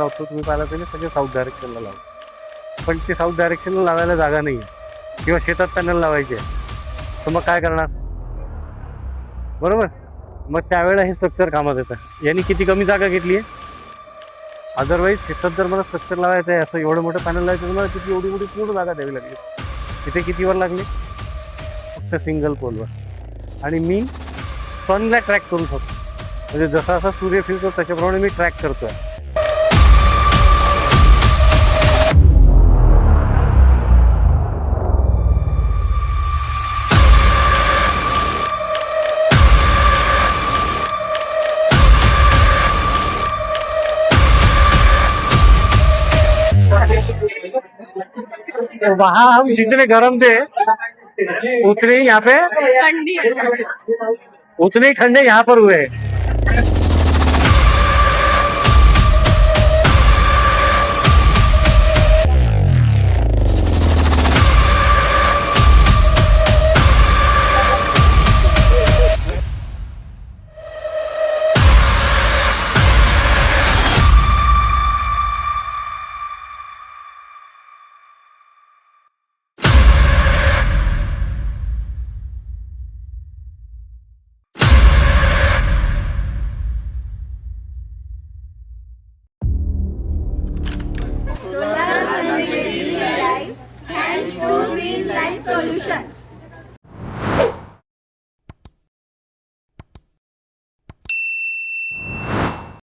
लावतो, तुम्ही पाहिलं असेल सगळे साऊथ डायरेक्शनला लावतो. पण ते साऊथ डायरेक्शनला लावायला जागा नाही आहे किंवा शेतात पॅनल लावायचे तर मग काय करणार, बरोबर. मग त्यावेळेला हे स्ट्रक्चर कामात येतं. यांनी किती कमी जागा घेतली आहे. अदरवाईज शेतात जर मला स्ट्रक्चर लावायचं आहे, असं एवढं मोठं पॅनल लावायचं, मला किती एवढी मोठी पूर्ण जागा द्यावी लागली. तिथे कितीवर लागली, फक्त सिंगल पोलवर. आणि मी सनला ट्रॅक करू शकतो, म्हणजे जसा जसा सूर्य फिरतो त्याच्याप्रमाणे मी ट्रॅक करतोय. वहाँ हम जितने गर्म थे उतने ही यहाँ पे ठंडी उतने ही ठंडे यहाँ पर हुए.